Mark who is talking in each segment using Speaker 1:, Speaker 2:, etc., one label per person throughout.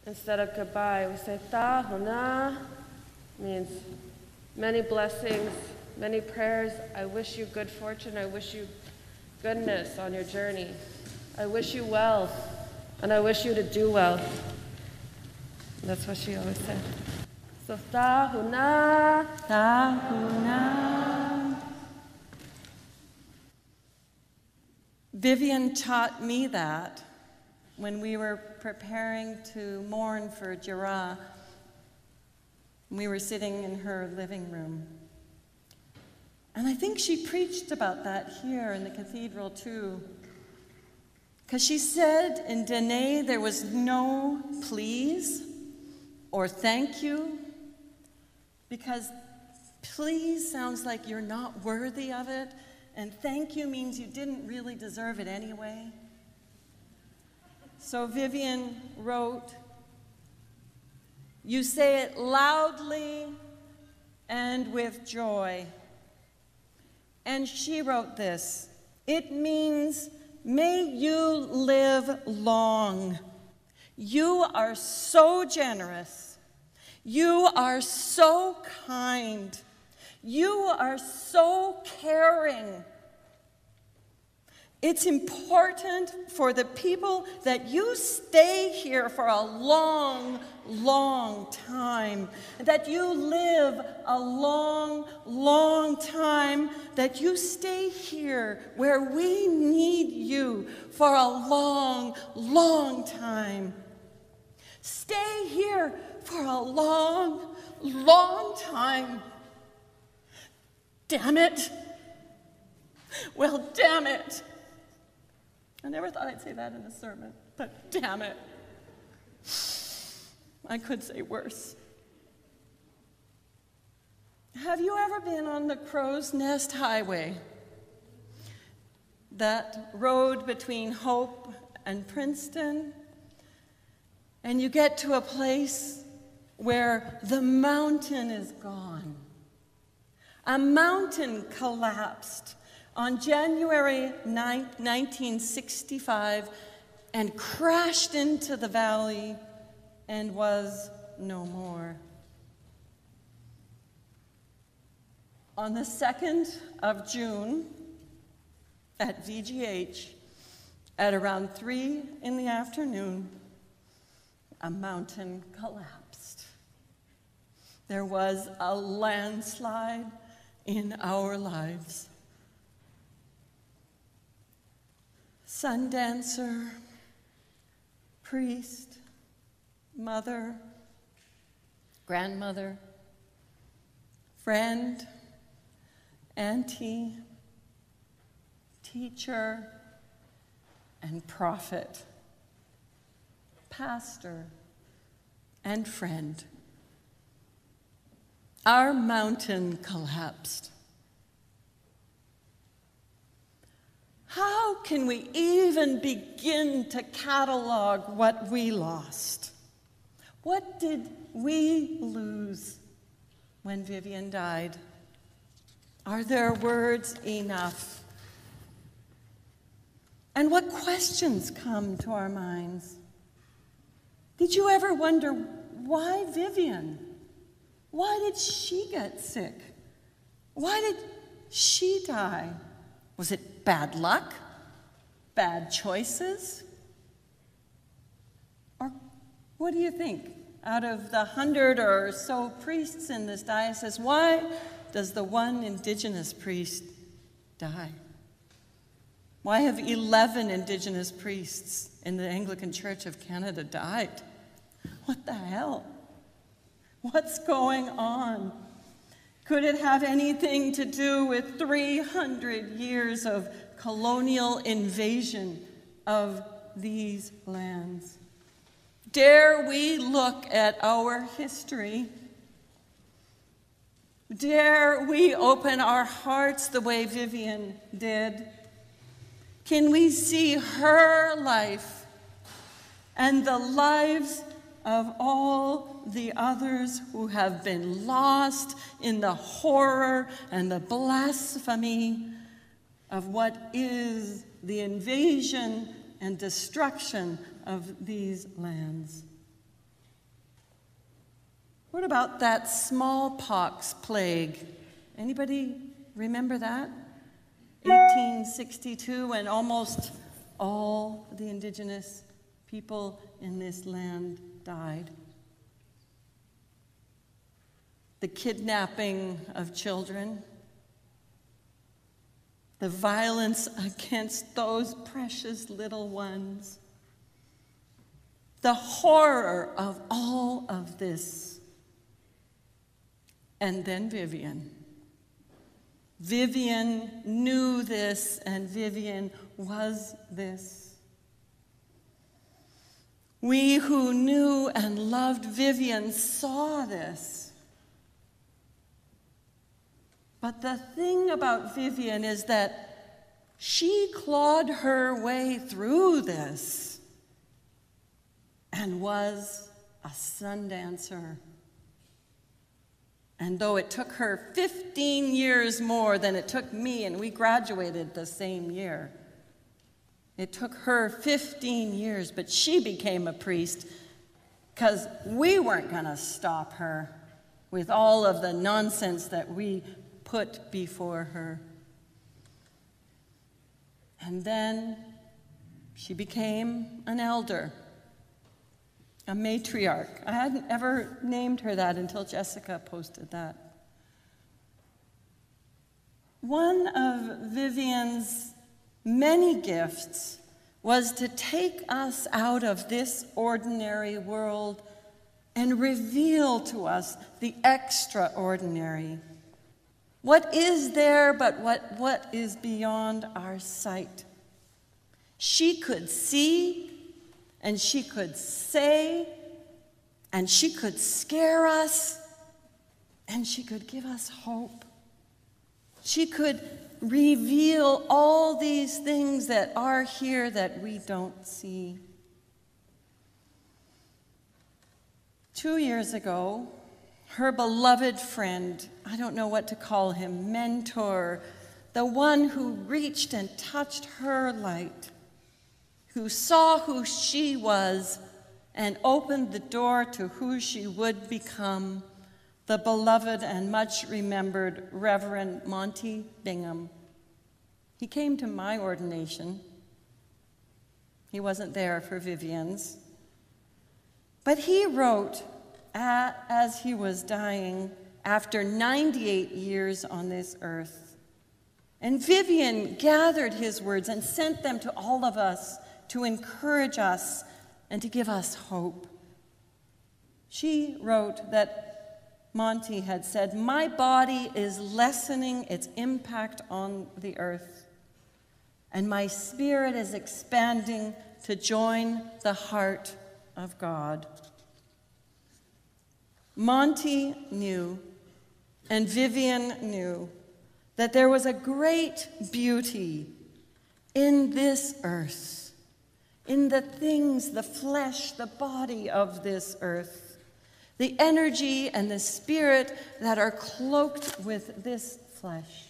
Speaker 1: Instead of goodbye, we say ta hona, means many blessings, many prayers. I wish you good fortune. I wish you goodness on your journey. I wish you well, and I wish you to do well. That's what she always said. So ta hona, ta hona.
Speaker 2: Vivian taught me that when we were preparing to mourn for Jira. We were sitting in her living room. And I think she preached about that here in the cathedral too. Because she said in Dene there was no please or thank you, because please sounds like you're not worthy of it, and thank you means you didn't really deserve it anyway. So Vivian wrote, "You say it loudly and with joy." And she wrote this, "It means, may you live long. You are so generous. You are so kind. You are so caring. It's important for the people that you stay here for a long, long time, that you live a long, long time, that you stay here where we need you for a long, long time. Stay here for a long, long time. Damn it. Well, damn it. I never thought I'd say that in a sermon, but damn it. I could say worse. Have you ever been on the Crow's Nest Highway? That road between Hope and Princeton? And you get to a place where the mountain is gone. A mountain collapsed on January 9th, 1965, and crashed into the valley and was no more. On the 2nd of June, at VGH, at around 3 in the afternoon, a mountain collapsed. There was a landslide in our lives. Sundancer, priest, mother, grandmother, friend, auntie, teacher, and prophet, pastor, and friend. Our mountain collapsed. How can we even begin to catalog what we lost? What did we lose when Vivian died? Are there words enough? And what questions come to our minds? Did you ever wonder, why Vivian? Why did she get sick? Why did she die? Was it bad luck? Bad choices? Or what do you think? Out of the 100 or so priests in this diocese, why does the one Indigenous priest die? Why have 11 Indigenous priests in the Anglican Church of Canada died? What the hell? What's going on? Could it have anything to do with 300 years of colonial invasion of these lands? Dare we look at our history? Dare we open our hearts the way Vivian did? Can we see her life and the lives of all the others who have been lost in the horror and the blasphemy of what is the invasion and destruction of these lands? What about that smallpox plague? Anybody remember that? 1862, when almost all the Indigenous people in this land died. The kidnapping of children, the violence against those precious little ones, the horror of all of this. And then Vivian. Vivian knew this, and Vivian was this. We who knew and loved Vivian saw this. But the thing about Vivian is that she clawed her way through this and was a sun dancer. And though it took her 15 years more than it took me, and we graduated the same year, it took her 15 years, but she became a priest because we weren't going to stop her with all of the nonsense that we put before her. And then she became an elder, a matriarch. I hadn't ever named her that until Jessica posted that. One of Vivian's many gifts was to take us out of this ordinary world and reveal to us the extraordinary. What is there but what is beyond our sight? She could see, and she could say, and she could scare us, and she could give us hope. She could reveal all these things that are here that we don't see. 2 years ago, her beloved friend, I don't know what to call him, mentor, the one who reached and touched her light, who saw who she was and opened the door to who she would become, the beloved and much remembered Reverend Monty Bingham. He came to my ordination. He wasn't there for Vivian's. But he wrote, as he was dying, after 98 years on this earth. And Vivian gathered his words and sent them to all of us to encourage us and to give us hope. She wrote that Monty had said, "My body is lessening its impact on the earth, and my spirit is expanding to join the heart of God." Monty knew, and Vivian knew, that there was a great beauty in this earth, in the things, the flesh, the body of this earth, the energy and the spirit that are cloaked with this flesh.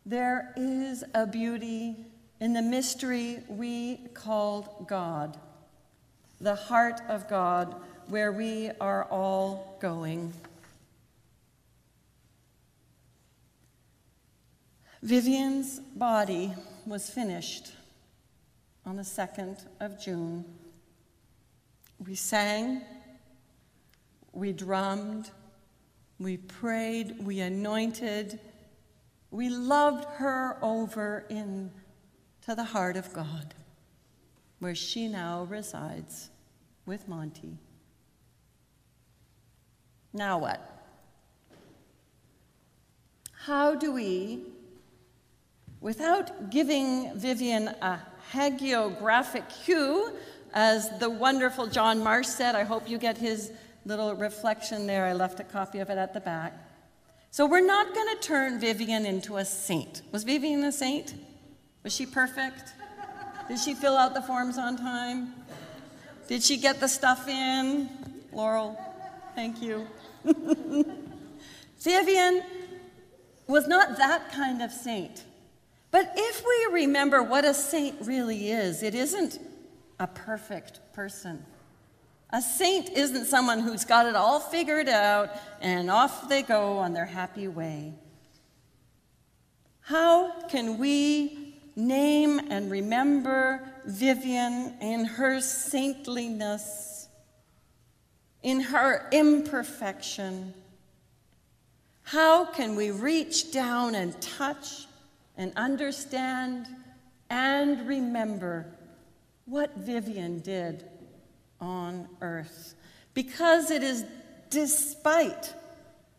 Speaker 2: There is a beauty in the mystery we call God, the heart of God, where we are all going. Vivian's body was finished on the 2nd of June. We sang, we drummed, we prayed, we anointed, we loved her over into the heart of God, where she now resides with Monty. Now what? How do we, without giving Vivian a hagiographic cue, as the wonderful John Marsh said, I hope you get his little reflection there. I left a copy of it at the back. So we're not going to turn Vivian into a saint. Was Vivian a saint? Was she perfect? Did she fill out the forms on time? Did she get the stuff in? Laurel, thank you. Vivian was not that kind of saint. But if we remember what a saint really is, it isn't a perfect person. A saint isn't someone who's got it all figured out and off they go on their happy way. How can we name and remember Vivian in her saintliness, in her imperfection? How can we reach down and touch and understand and remember what Vivian did on earth? Because it is despite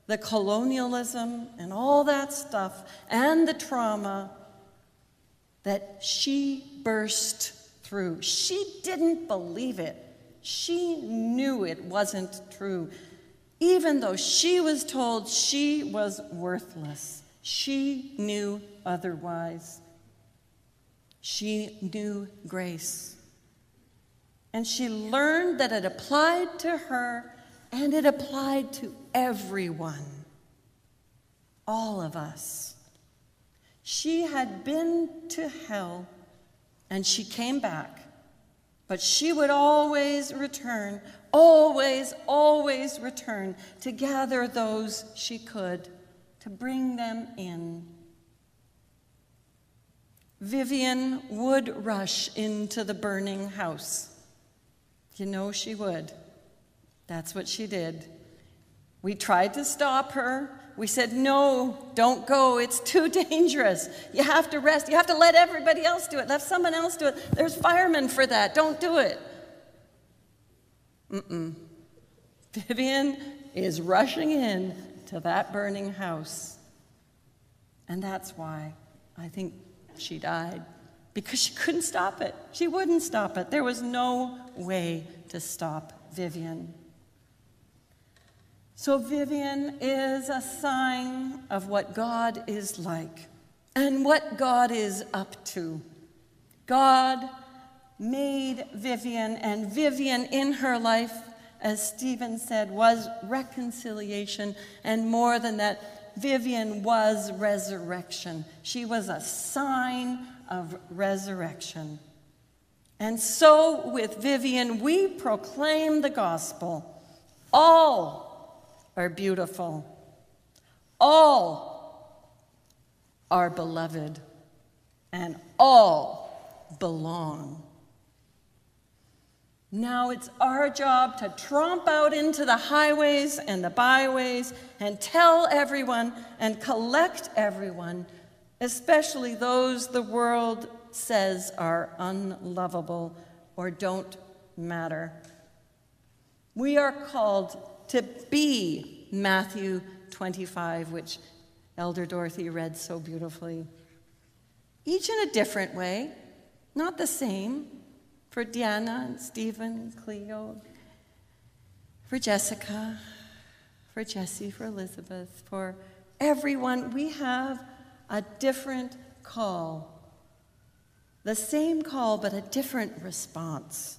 Speaker 2: the colonialism and all that stuff and the trauma that she burst through. She didn't believe it. She knew it wasn't true. Even though she was told she was worthless, she knew otherwise. She knew grace. And she learned that it applied to her and it applied to everyone, all of us. She had been to hell and she came back, but she would always return, always, always return to gather those she could, to bring them in. Vivian would rush into the burning house. You know she would. That's what she did. We tried to stop her. We said, no, don't go. It's too dangerous. You have to rest. You have to let everybody else do it. Let someone else do it. There's firemen for that. Don't do it. Vivian is rushing in to that burning house. And that's why I think she died. Because she couldn't stop it. She wouldn't stop it. There was no way to stop Vivian. So Vivian is a sign of what God is like and what God is up to. God made Vivian, and Vivian in her life, as Stephen said, was reconciliation, and more than that, Vivian was resurrection. She was a sign of resurrection. And so with Vivian, we proclaim the gospel. All are beautiful. All are beloved. And all belong. Now it's our job to tromp out into the highways and the byways and tell everyone and collect everyone, especially those the world says are unlovable or don't matter. We are called to be Matthew 25, which Elder Dorothy read so beautifully. Each in a different way, not the same. For Deanna and Stephen, Cleo, for Jessica, for Jessie, for Elizabeth, for everyone, we have a different call. The same call, but a different response.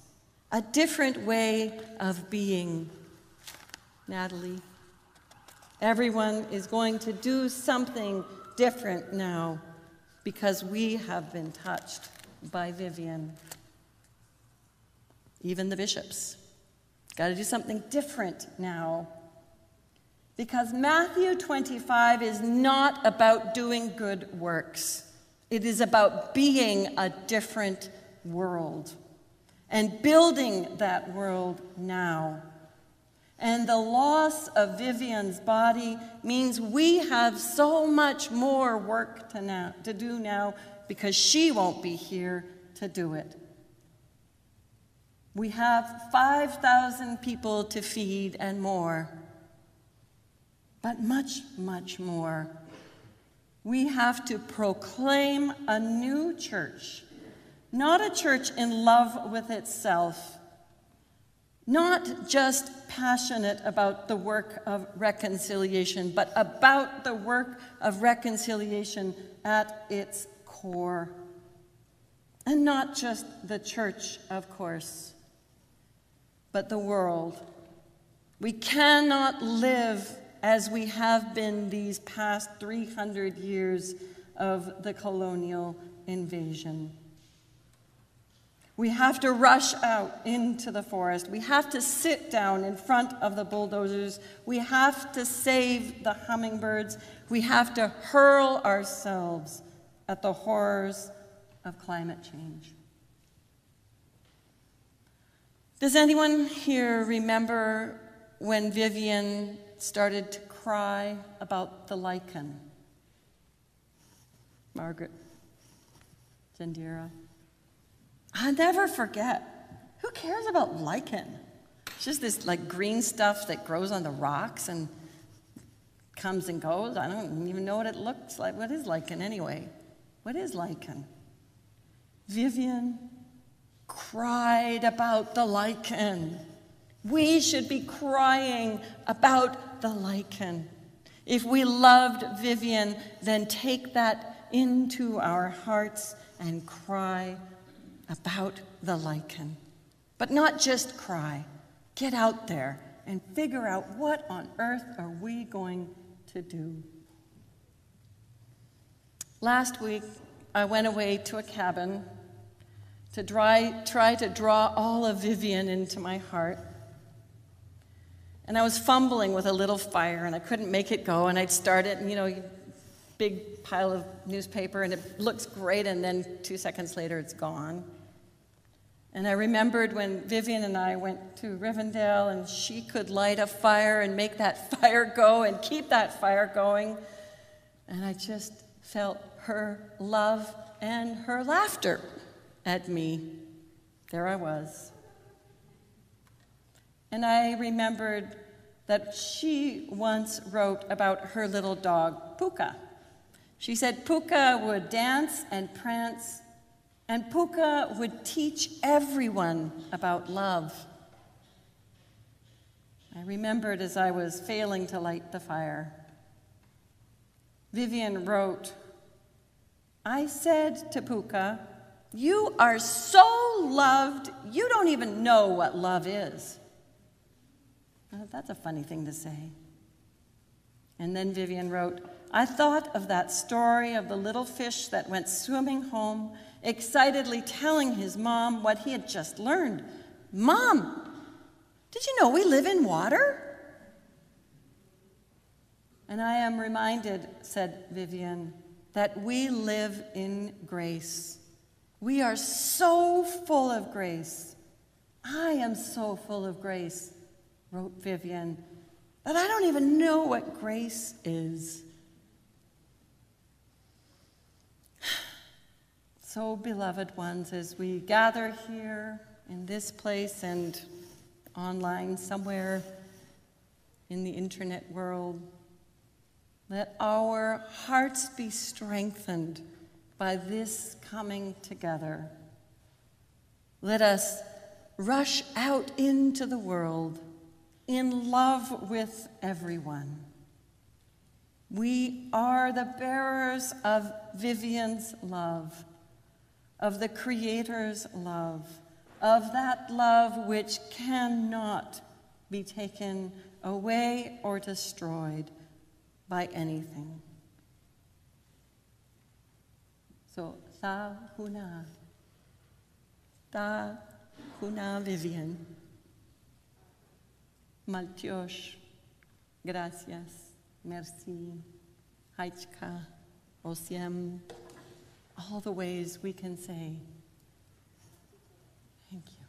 Speaker 2: A different way of being. Natalie, everyone is going to do something different now because we have been touched by Vivian. Even the bishops. Got to do something different now. Because Matthew 25 is not about doing good works. It is about being a different world and building that world now. And the loss of Vivian's body means we have so much more work to do now because she won't be here to do it. We have 5,000 people to feed and more, but much, much more. We have to proclaim a new church, not a church in love with itself, not just passionate about the work of reconciliation, but about the work of reconciliation at its core. And not just the church, of course, but the world. We cannot live as we have been these past 300 years of the colonial invasion. We have to rush out into the forest. We have to sit down in front of the bulldozers. We have to save the hummingbirds. We have to hurl ourselves at the horrors of climate change. Does anyone here remember when Vivian started to cry about the lichen? Margaret, Zendira. I'll never forget. Who cares about lichen? It's just this like green stuff that grows on the rocks and comes and goes. I don't even know what it looks like. What is lichen anyway? What is lichen? Vivian cried about the lichen. We should be crying about the lichen. If we loved Vivian, then take that into our hearts and cry about the lichen. But not just cry. Get out there and figure out what on earth are we going to do. Last week, I went away to a cabin to try to draw all of Vivian into my heart. And I was fumbling with a little fire, and I couldn't make it go, and I'd start it, and big pile of newspaper, and it looks great, and then 2 seconds later, it's gone. And I remembered when Vivian and I went to Rivendell, and she could light a fire and make that fire go and keep that fire going. And I just felt her love and her laughter at me. There I was. And I remembered that she once wrote about her little dog, Puka. She said Puka would dance and prance, and Puka would teach everyone about love. I remembered as I was failing to light the fire. Vivian wrote, I said to Puka, you are so loved, you don't even know what love is. Well, that's a funny thing to say. And then Vivian wrote, I thought of that story of the little fish that went swimming home, excitedly telling his mom what he had just learned. Mom, did you know we live in water? And I am reminded, said Vivian, that we live in grace. We are so full of grace. I am so full of grace, wrote Vivian, that I don't even know what grace is. So, beloved ones, as we gather here in this place and online somewhere in the internet world, let our hearts be strengthened by this coming together. Let us rush out into the world in love with everyone. We are the bearers of Vivian's love, of the Creator's love, of that love which cannot be taken away or destroyed by anything. So, ta huna Vivian. Maltiosh, gracias, merci, haichka, osiem, all the ways we can say thank you.